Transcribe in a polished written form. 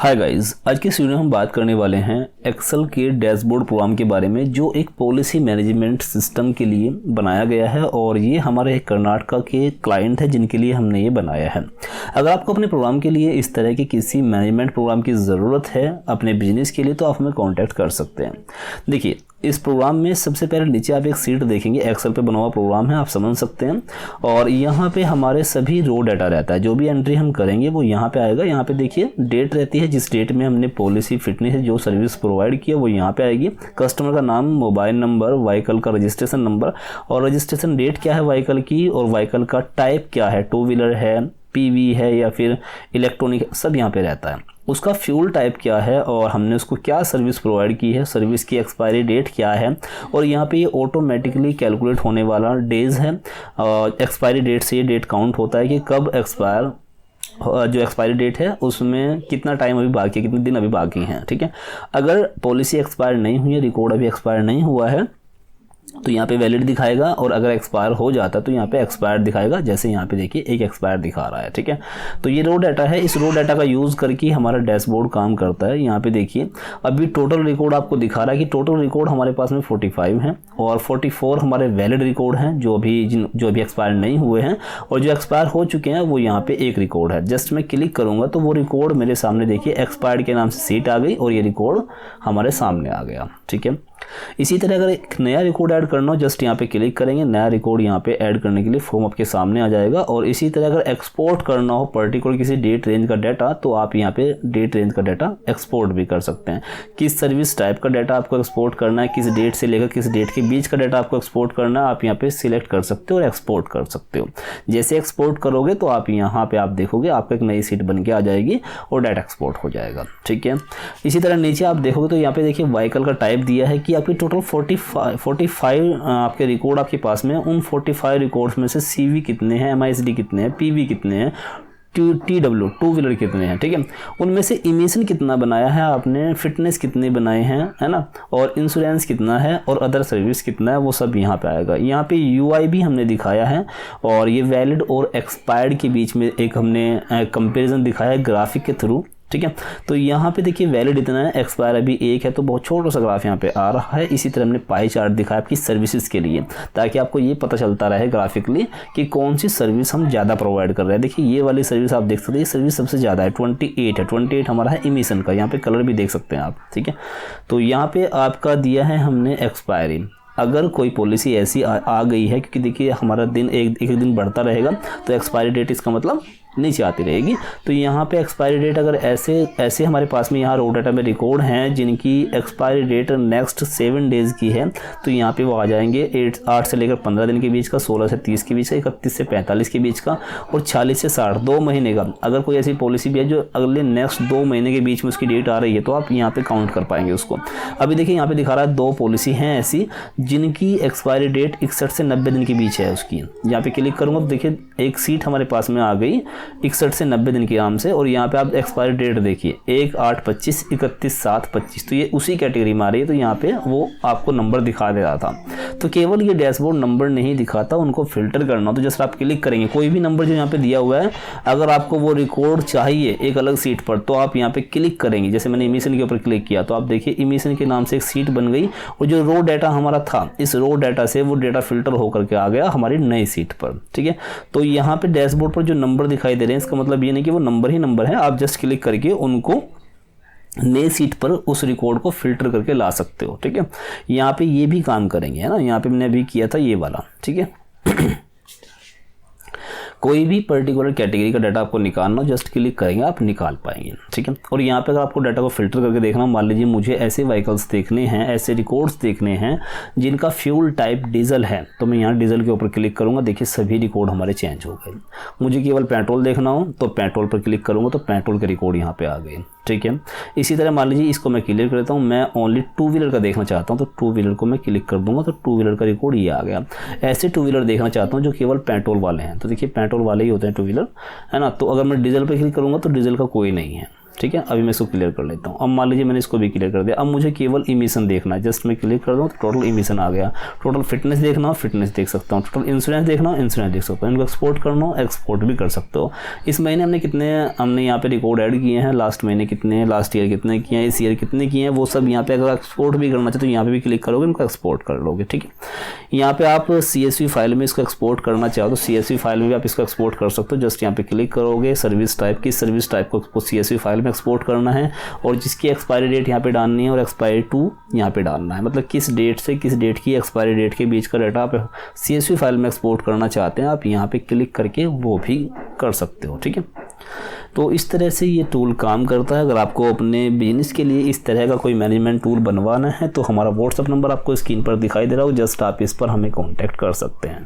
Hi guys, आज की video में हम बात करने वाले हैं एक्सेल के डैशबोर्ड प्रोग्राम के बारे में जो एक पॉलिसी मैनेजमेंट सिस्टम के लिए बनाया गया है और ये हमारे एक कर्नाटका के क्लाइंट है जिनके लिए हमने ये बनाया है। अगर आपको अपने प्रोग्राम के लिए इस तरह के किसी मैनेजमेंट प्रोग्राम की ज़रूरत है अपने बिजनेस के लिए तो आप हमें कॉन्टैक्ट कर सकते हैं। देखिए, इस प्रोग्राम में सबसे पहले नीचे आप एक सीट देखेंगे, एक्सेल पे बना हुआ प्रोग्राम है, आप समझ सकते हैं। और यहाँ पे हमारे सभी रो डाटा रहता है, जो भी एंट्री हम करेंगे वो यहाँ पे आएगा। यहाँ पे देखिए डेट रहती है, जिस डेट में हमने पॉलिसी फिटनेस जो सर्विस प्रोवाइड किया वो यहाँ पे आएगी। कस्टमर का नाम, मोबाइल नंबर, व्हीकल का रजिस्ट्रेशन नंबर और रजिस्ट्रेशन डेट क्या है व्हीकल की, और व्हीकल का टाइप क्या है, टू व्हीलर है, पीवी है या फिर इलेक्ट्रॉनिक, सब यहाँ पे रहता है। उसका फ्यूल टाइप क्या है और हमने उसको क्या सर्विस प्रोवाइड की है, सर्विस की एक्सपायरी डेट क्या है, और यहाँ पे ये ऑटोमेटिकली कैलकुलेट होने वाला डेज है। एक्सपायरी डेट से ये डेट काउंट होता है कि कब एक्सपायर, जो एक्सपायरी डेट है उसमें कितना टाइम अभी बाकी है, कितने दिन अभी बाकी हैं। ठीक है, अगर पॉलिसी एक्सपायर नहीं हुई है, रिकॉर्ड अभी एक्सपायर नहीं हुआ है तो यहाँ पे वैलिड दिखाएगा, और अगर एक्सपायर हो जाता तो यहाँ पे एक्सपायर दिखाएगा। जैसे यहाँ पे देखिए एक एक्सपायर दिखा रहा है। ठीक है, तो ये रो डाटा है, इस रो डाटा का यूज़ करके हमारा डैशबोर्ड काम करता है। यहाँ पे देखिए अभी टोटल रिकॉर्ड आपको दिखा रहा है कि टोटल रिकॉर्ड हमारे पास में 45 हैं और 44 हमारे वैलिड रिकॉर्ड हैं जो अभी एक्सपायर नहीं हुए हैं, और जो एक्सपायर हो चुके हैं वो यहाँ पे एक रिकॉर्ड है। जस्ट मैं क्लिक करूँगा तो वो रिकॉर्ड मेरे सामने देखिए एक्सपायर्ड के नाम से सीट आ गई और ये रिकॉर्ड हमारे सामने आ गया। ठीक है, इसी तरह अगर एक नया रिकॉर्ड ऐड करना हो, जस्ट यहाँ पे क्लिक करेंगे, नया रिकॉर्ड यहाँ पे ऐड करने के लिए फॉर्म आपके सामने आ जाएगा। और इसी तरह अगर एक्सपोर्ट करना हो पर्टिकुलर किसी डेट रेंज का डाटा, तो आप यहाँ पे डेट रेंज का डाटा एक्सपोर्ट भी कर सकते हैं। किस सर्विस टाइप का डाटा आपको एक्सपोर्ट करना है, किस डेट से लेकर किस डेट के बीच का डाटा आपको एक्सपोर्ट करना है, आप यहाँ पे सिलेक्ट कर सकते हो और एक्सपोर्ट कर सकते हो। जैसे एक्सपोर्ट करोगे तो आप यहाँ पे आप देखोगे आपको एक नई सीट बन के आ जाएगी और डाटा एक्सपोर्ट हो जाएगा। ठीक है, इसी तरह नीचे आप देखोगे तो यहाँ पे देखिए व्हीकल का टाइप दिया है कि आपकी टोटल 45 आपके रिकॉर्ड आपके पास में, उन 45 रिकॉर्ड्स में से सीवी कितने हैं, एमआईएसडी कितने हैं, पीवी कितने हैं, TW टू व्हीलर कितने हैं। ठीक है, उनमें से इमिशन कितना बनाया है आपने, फिटनेस कितने बनाए हैं, है ना, और इंश्योरेंस कितना है और अदर सर्विस कितना है, वो सब यहाँ पे आएगा। यहाँ पे UI भी हमने दिखाया है और ये वैलिड और एक्सपायर्ड के बीच में एक हमने कंपैरिजन दिखाया है ग्राफिक के थ्रू। ठीक है, तो यहाँ पे देखिए वैलिड इतना है, एक्सपायर अभी 1 है, तो बहुत छोटा सा ग्राफ यहाँ पे आ रहा है। इसी तरह हमने पाई चार्ट दिखाया आपकी सर्विसेज के लिए, ताकि आपको ये पता चलता रहे ग्राफिकली कि कौन सी सर्विस हम ज़्यादा प्रोवाइड कर रहे हैं। देखिए ये वाली सर्विस आप देख सकते हैं, ये सर्विस सबसे ज़्यादा है, 28 है। 28 हमारा है इमिशन का, यहाँ पे कलर भी देख सकते हैं आप। ठीक है, तो यहाँ पे आपका दिया है हमने एक्सपायरी। अगर कोई पॉलिसी ऐसी आ गई है, क्योंकि देखिए हमारा दिन एक दिन बढ़ता रहेगा तो एक्सपायरी डेट इसका मतलब नीचे आती रहेगी। तो यहाँ पे एक्सपायरी डेट अगर ऐसे हमारे पास में यहाँ रो डाटा में रिकॉर्ड हैं जिनकी एक्सपायरी डेट नेक्स्ट 7 डेज़ की है, तो यहाँ पे वो आ जाएंगे 8 से लेकर 15 दिन के बीच का, 16 से 30 के बीच का, 31 से 45 के बीच का और 40 से 60 2 महीने का। अगर कोई ऐसी पॉलिसी भी है जो अगले नेक्स्ट 2 महीने के बीच में उसकी डेट आ रही है तो आप यहाँ पे काउंट कर पाएंगे उसको। अभी देखिए यहाँ पे दिखा रहा है 2 पॉलिसी हैं ऐसी जिनकी एक्सपायरी डेट 61 से 90 दिन के बीच है उसकी। यहाँ पे क्लिक करूँगा तो देखिए एक सीट हमारे पास में आ गई 61 से 90 दिन के आराम से, और यहाँ पे आप एक्सपायरी डेट देखिए 1/8/25, 31/7/25, तो ये उसी कैटेगरी में आ रही है। तो यहाँ पे वो आपको नंबर दिखा दे रहा था। तो केवल ये डैशबोर्ड नंबर नहीं दिखाता, उनको फिल्टर करना तो जस्ट आप क्लिक करेंगे कोई भी नंबर जो यहाँ पे दिया हुआ है, अगर आपको वो रिकॉर्ड चाहिए एक अलग सीट पर तो आप यहाँ पे क्लिक करेंगे। जैसे मैंने इमिशन के ऊपर क्लिक किया तो आप देखिए इमिशन के नाम से एक सीट बन गई, और जो रो डाटा हमारा था इस रो डाटा से वो डाटा फिल्टर होकर के आ गया हमारी नई सीट पर। ठीक है, तो यहाँ पे डैशबोर्ड पर जो नंबर दिखाई दे रहे हैं इसका मतलब ये नहीं कि वो नंबर ही नंबर है, आप जस्ट क्लिक करके उनको नई सीट पर उस रिकॉर्ड को फिल्टर करके ला सकते हो। ठीक है, यहाँ पे ये भी काम करेंगे, है ना, यहाँ पे मैंने अभी किया था ये वाला। ठीक है, कोई भी पर्टिकुलर कैटेगरी का डाटा आपको निकालना हो, जस्ट क्लिक करेंगे आप निकाल पाएंगे। ठीक है, और यहाँ पे अगर आपको डाटा को फिल्टर करके देखना, मान लीजिए मुझे ऐसे व्हीकल्स देखने हैं, ऐसे रिकॉर्ड्स देखने हैं जिनका फ्यूल टाइप डीजल है, तो मैं यहाँ डीजल के ऊपर क्लिक करूँगा। देखिए सभी रिकॉर्ड हमारे चेंज हो गए। मुझे केवल पेट्रोल देखना हो तो पेट्रोल पर क्लिक करूँगा तो पेट्रोल के रिकॉर्ड यहाँ पे आ गए। ठीक है, इसी तरह मान लीजिए इसको मैं क्लियर करता हूँ, मैं ओनली टू व्हीलर का देखना चाहता हूँ तो टू व्हीलर को मैं क्लिक कर दूंगा तो टू व्हीलर का रिकॉर्ड ये आ गया। ऐसे टू व्हीलर देखना चाहता हूँ जो केवल पेट्रोल वाले हैं, तो देखिए पेट्रोल वाले ही होते हैं टू व्हीलर, है ना। तो अगर मैं डीजल पर क्लिक करूँगा तो डीजल का कोई नहीं है। ठीक है। अभी मैं इसको क्लियर कर लेता हूँ। अब मान लीजिए मैंने इसको भी क्लियर कर दिया। अब मुझे केवल इमिशन देखना है, जस्ट मैं क्लिक कर दूँ तो टोटल इमिशन आ गया। टोटल फिटनेस देखना हो फिटनेस देख सकता हूँ, टोटल इंश्योरेंस देखना हो इंश्योरेंस देख सकता हूँ, इनको एक्सपोर्ट करना हो एक्सपोर्ट भी कर सकते हो। इस महीने हमने यहाँ पे रिकॉर्ड ऐड किए हैं, लास्ट महीने कितने, लास्ट ईयर कितने किए हैं, इस ईयर कितने किए हैं, वो सब यहाँ पे अगर एक्सपोर्ट भी करना चाहते तो यहाँ पे भी क्लिक करोगे, इनको एक्सपोर्ट कर लोगे। ठीक है। यहाँ पे आप CSV फाइल में इसको एक्सपोर्ट करना चाहो तो CSV फाइल में भी आप इसको एक्सपोर्ट कर सकते हो। जस्ट यहाँ पे क्लिक करोगे, सर्विस टाइप की सर्विस टाइप को CSV फाइल में एक्सपोर्ट करना है और जिसकी एक्सपायरी डेट यहाँ पे डालनी है और एक्सपायरी टू यहाँ पे डालना है। मतलब किस डेट से किस डेट की एक्सपायरी डेट के बीच का डाटा आप CSV फाइल में एक्सपोर्ट करना चाहते हैं, आप यहाँ पे क्लिक करके वो भी कर सकते हो। ठीक है। तो इस तरह से ये टूल काम करता है। अगर आपको अपने बिजनेस के लिए इस तरह का कोई मैनेजमेंट टूल बनवाना है तो हमारा व्हाट्सअप नंबर आपको स्क्रीन पर दिखाई दे रहा हो, जस्ट आप इस पर हमें कॉन्टैक्ट कर सकते हैं।